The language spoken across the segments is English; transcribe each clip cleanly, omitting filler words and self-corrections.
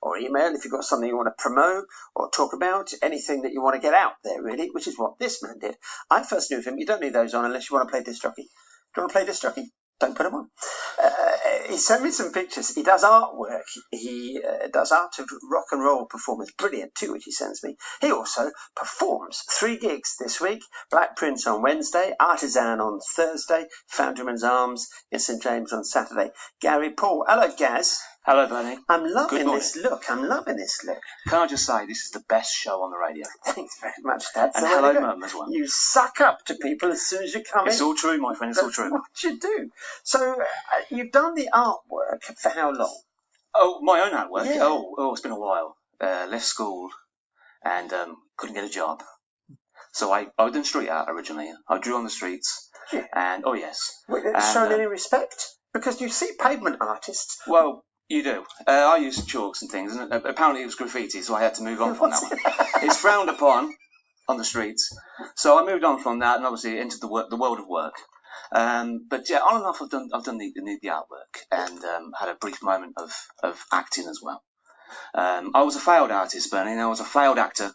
or email if you've got something you want to promote or talk about, anything that you want to get out there, really, which is what this man did. I first knew of him. You don't need those on unless you want to play disc jockey. Do you want to play disc jockey? Don't put them on. He sent me some pictures. He does artwork. He does art of rock and roll performance. Brilliant, too, which he sends me. He also performs 3 gigs this week. Black Prince on Wednesday, Artizan on Thursday, Foundrymans Arms in St. James on Saturday. Garry, Paul. Hello, Gaz. Hello, Bernie. I'm loving this look. I'm loving this look. Can I just say, this is the best show on the radio. Thanks very much, Dad. And hello, Mum, as well. You suck up to people as soon as you come in. It's all true, my friend. It's all true. What you do. So, you've done the artwork for how long? Oh, my own artwork? Yeah. Oh, it's been a while. Left school and couldn't get a job. So I did street art originally. I drew on the streets. Yeah. And, oh, yes. Wait, shown any respect? Because you see pavement artists. Well, you do. I used chalks and things, and apparently it was graffiti, so I had to move on from that one. It's frowned upon on the streets, so I moved on from that, and obviously into the world of work. But yeah, on and off, I've done the artwork, and had a brief moment of acting as well. I was a failed artist, Bernie, and I was a failed actor.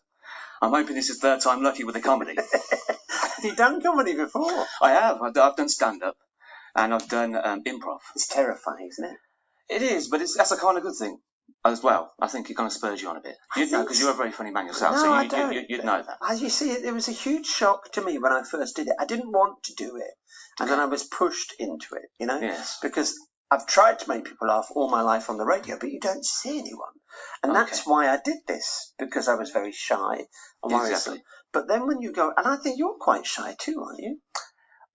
I'm hoping this is third time lucky with the comedy. Have you done comedy before? I have. I've done stand-up, and I've done improv. It's terrifying, isn't it? It is, but that's a kind of good thing as well. I think it kind of spurs you on a bit. You'd know, because you're a very funny man yourself, no, so you'd know that. As you see, it was a huge shock to me when I first did it. I didn't want to do it, and then I was pushed into it, you know? Yes. Because I've tried to make people laugh all my life on the radio, but you don't see anyone. And that's why I did this, because I was very shy and worrisome. Exactly. But then when you go, and I think you're quite shy too, aren't you?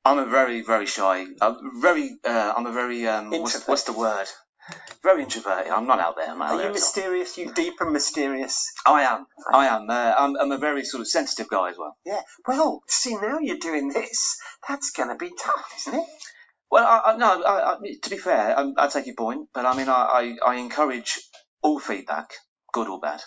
I'm a very, very shy, I'm a very, what's the word? Very introverted. I'm not out there. Are you mysterious? You deep and mysterious? I am. I'm a very sort of sensitive guy as well. Yeah. Well, see, now you're doing this. That's going to be tough, isn't it? Well, no. To be fair, I take your point, but I mean, I encourage all feedback, good or bad.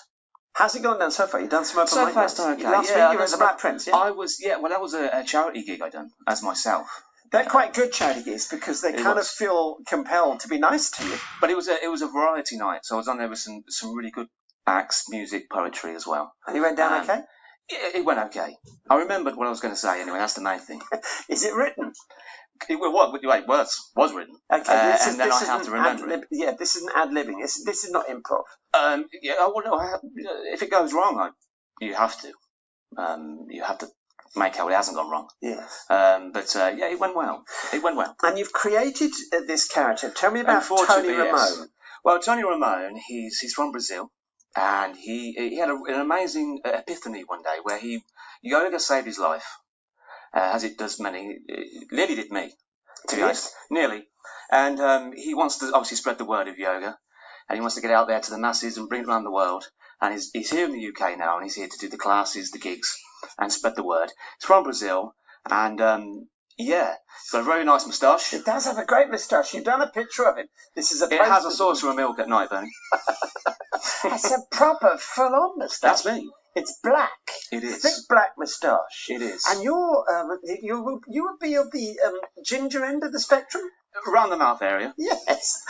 How's it gone down so far? You've done some open mic nights. Okay. Last week you were at the Black Prince, yeah? Well, that was a charity gig I done as myself. They're quite good charity gigs because they kind of feel compelled to be nice to you. But it was a variety night, so I was on there with some really good acts, music, poetry as well. And you went down okay? Yeah, it went okay. I remembered what I was going to say anyway. That's the main thing. Is it written? It was written. Okay, and then I have to remember it. Yeah, this isn't ad-libbing. This is not improv. Yeah, well, no, if it goes wrong, you have to. You have to make out it hasn't gone wrong. Yes. But yeah, it went well. And you've created this character. Tell me about Tony Ramone. Yes. Well, Tony Ramone, he's from Brazil, and he had an amazing epiphany one day where yoga saved his life, as it does many. Nearly did me, to be honest. Nearly. And he wants to obviously spread the word of yoga, and he wants to get out there to the masses and bring it around the world. And he's here in the UK now, and he's here to do the classes, the gigs, and spread the word. He's from Brazil, and yeah, he's got a very nice moustache. He does have a great moustache. You've done a picture of him. This is It has a saucer of milk at night, Bernie. That's a proper full-on moustache. That's me. It's black. It is. Thick black moustache. It is. And you would be of the ginger end of the spectrum? Around the mouth area. Yes.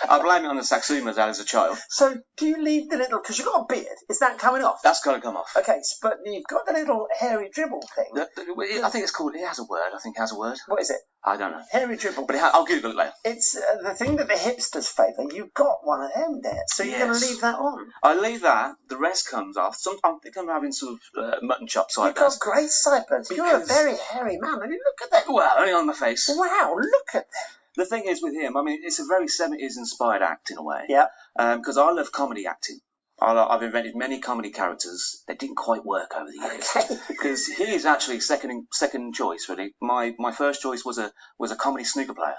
I blame it on the Saxumas as a child. So do you leave the little, because you've got a beard, is that coming off? That's got to come off. Okay, but you've got the little hairy dribble thing. I think it's called, it has a word. I think it has a word. What is it? I don't know. Hairy dribble. But I'll Google it later. It's the thing that the hipsters favour. You've got one of them there, so you're going to leave that on. I leave that. The rest comes off. I think I'm having sort of mutton chop sideburns. You've got great sideburns. You're a very hairy man. I mean, look at that. Well, only on my face. Wow, look at that. The thing is with him, I mean, it's a very 70s inspired act in a way. Yeah. Because I love comedy acting. I've invented many comedy characters that didn't quite work over the years. Because he's actually second choice, really. My first choice was a comedy snooker player.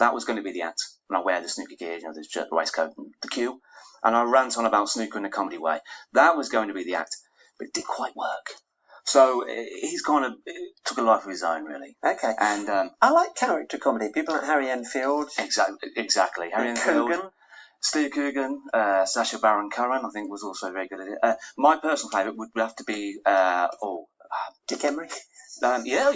That was going to be the act. And I wear the snooker gear, the shirt, the waistcoat, and the cue. And I rant on about snooker in a comedy way. That was going to be the act. But it didn't quite work. So he's kind of took a life of his own, really. Okay. And I like character comedy. People like Harry Enfield. Exactly. Harry Enfield. Steve Coogan, Sacha Baron Cohen, I think, was also very good at it. My personal favourite would have to be Dick Emery. Yeah.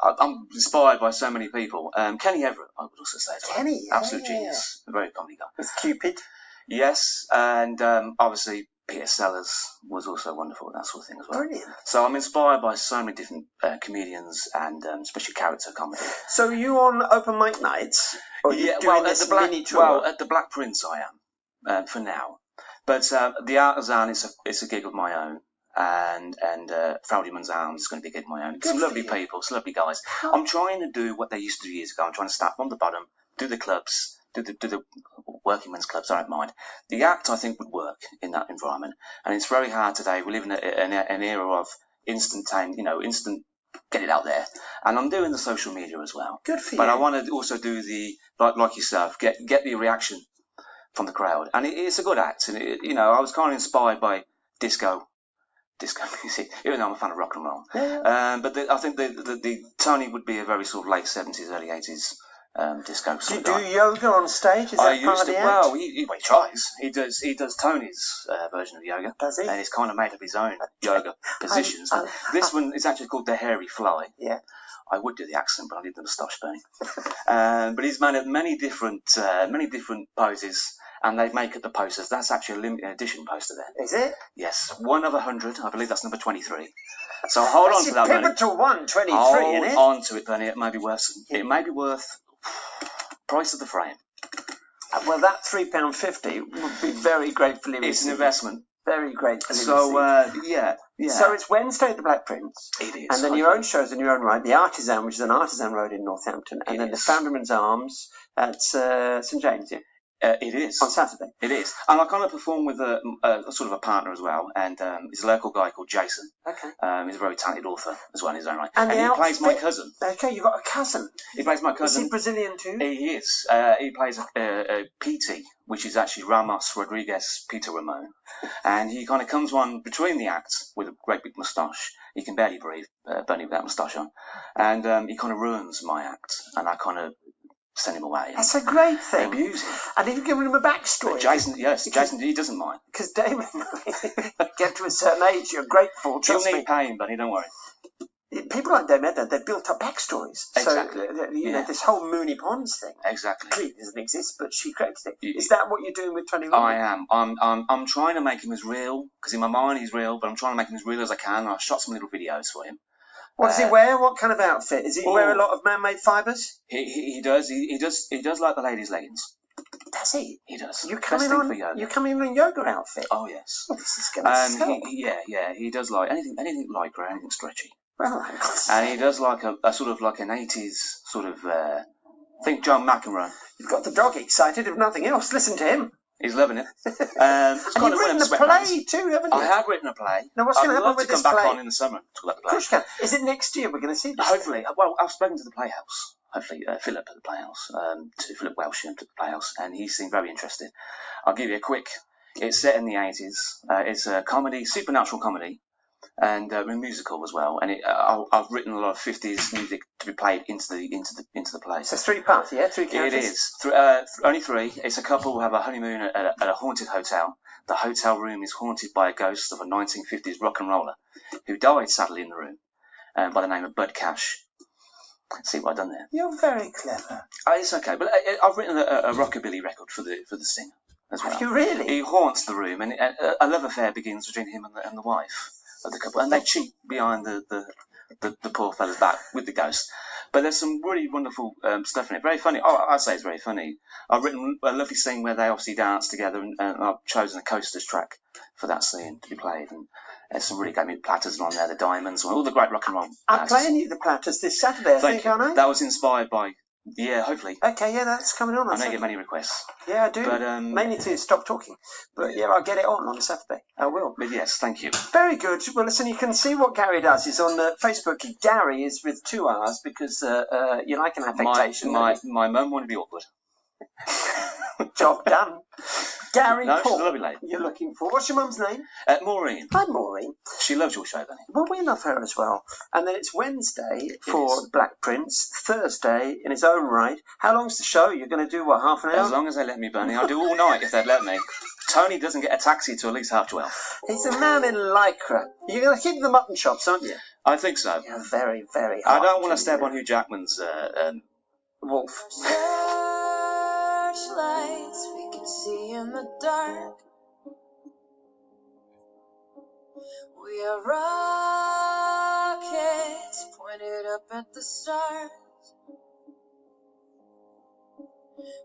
I'm inspired by so many people. Kenny Everett, I would also say as well. Kenny, absolute genius, a very comedy guy. With Cupid. Yes, and obviously Peter Sellers was also wonderful at that sort of thing as well. Brilliant. So I'm inspired by so many different comedians and especially character comedy. So are you on open mic nights? Or are you doing this mini tour? Well, at the Black Prince I am for now, but the Artizan is a gig of my own, and Foundrymans is going to be a gig of my own. Some lovely people, some lovely guys. I'm trying to do what they used to do years ago. I'm trying to start from the bottom, do the clubs, do the working men's clubs. I don't mind. The act I think would work in that environment, and it's very hard today. We live in an era of instant get it out there, and I'm doing the social media as well. Good for you. But I want to also do the like yourself, get the reaction from the crowd, and it's a good act. And I was kind of inspired by disco music, even though I'm a fan of rock and roll. Yeah. But I think the Tony would be a very sort of late 70s, early 80s disco. Do you do yoga on stage? Is that I part used of to. the act? Well, he tries. He does Tony's version of yoga. Does he? And he's kind of made up his own yoga positions. This one is actually called the Hairy Fly. Yeah. I would do the accent, but I need the moustache burning. But he's made up many different poses, and they make up the posters. That's actually a limited edition poster there. Is it? Yes, 1 of 100. I believe that's number 23. So hold on to that, Bernie. Pivotal 123, Hold isn't it? on to it, Bernie. It may be worth. It may be worth price of the frame. Well, that £3.50 would be very gratefully received. It's an investment. Very gratefully So received. yeah. So it's Wednesday at the Black Prince. It is. And then your own shows in your own right. The Artizan, which is an Artizan road in Northampton. And then the Foundrymans Arms at St. James, yeah? It is. On Saturday. It is. And I kind of perform with a sort of a partner as well. And he's a local guy called Jason. Okay. He's a very talented author as well in his own right. And he plays my cousin. Okay, you've got a cousin. He plays my cousin. Is he Brazilian too? He is. He plays a PT, which is actually Ramos Rodriguez Peter Ramone. And he kind of comes on between the acts with a great big moustache. He can barely breathe, Bernie, with that moustache on. And he kind of ruins my act. And I kind of send him away. That's a great thing. Abuse him. And have you given him a backstory? Jason, he doesn't mind. Because David, get to a certain age, you're grateful. Trust He'll me. need pain, but don't worry. People like David, they've built up backstories. Exactly. So, this whole Mooney Ponds thing. Exactly. Clearly doesn't exist, but she created it. Is that what you're doing with Tony? I am. I'm trying to make him as real, because in my mind he's real, but I'm trying to make him as real as I can. And I shot some little videos for him. What does he wear? What kind of outfit? Does he wear a lot of man-made fibres? He does. He does like the ladies' leggings. Does he? He does. You come in on a yoga outfit. Oh yes. Oh, this is going to sell. He does like anything lycra, anything stretchy. Well, and he does like a sort of like an 80s sort of think John McEnroe. You've got the dog excited, if nothing else. Listen to him. He's loving it. And you've written a play too, haven't you? I have written a play. Now, what's going to happen with this play? I'd love to come back on in the summer to talk about the play. Of course you can. Is it next year we're going to see this? Hopefully. Well, I've spoken to the Playhouse. Hopefully, Philip at the Playhouse, to Philip Welsh at the Playhouse, and he seemed very interested. I'll give you a quick. It's set in the 80s. It's a comedy, supernatural comedy, and a musical as well. And I've written a lot of 50s music to be played into the play. So 3 parts, yeah, 3 characters. It is. Only 3. It's a couple who have a honeymoon at a haunted hotel. The hotel room is haunted by a ghost of a 1950s rock and roller who died sadly in the room, by the name of Bud Cash. See what I've done there? You're very clever. It's okay, but I've written a rockabilly record for the singer as well. Have you really? He haunts the room, and a love affair begins between him and the wife of the couple, and they cheat behind the poor fella's back with the ghost. But there's some really wonderful stuff in it. Very funny. Oh, I'd say it's very funny. I've written a lovely scene where they obviously dance together, and I've chosen a Coasters track for that scene to be played. And there's some really great Platters on there, the Diamonds, all the great rock and roll. I'm playing you the Platters this Saturday, I think, aren't I? That was inspired by. Yeah, hopefully. Okay, yeah, that's coming on. I know you get many requests. Yeah, I do. But, mainly to stop talking. But yeah, I'll get it on Saturday. I will. But yes, thank you. Very good. Well, listen, you can see what Garry does. He's on Facebook. Garry is with 2 R's because you like an affectation. My mum wanted to be awkward. Job done. Garry No, Paul, she's a lovely lady. You're looking for. What's your mum's name? Maureen. Hi, Maureen. She loves your show, Benny. Well, we love her as well. And then it's Wednesday for Black Prince, Thursday in its own right. How long's the show? You're going to do, what, half an hour? As long as they let me, Bernie. I'll do all night if they'd let me. Tony doesn't get a taxi till at least 12:30. He's a man in lycra. You're going to keep the mutton chops, aren't you? I think so. You're very, very hard. I don't want to step on Hugh Jackman's wolf. searchlights we can see in the dark. We are rockets pointed up at the stars.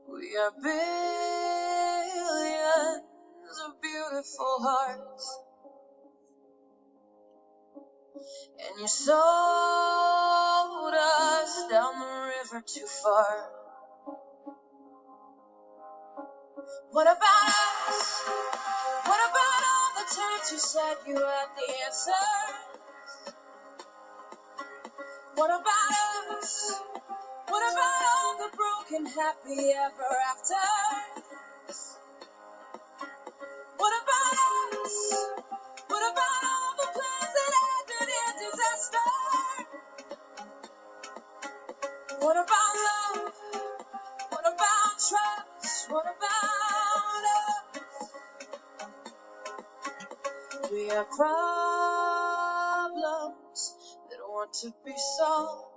We are billions of beautiful hearts. And you sold us down the river too far. What about us? What about all the times you said you had the answer? What about us? What about all the broken happy ever after? What about us? What about all the plans that ended in disaster? What about love? What about trust? What about us? We are problems that want to be solved.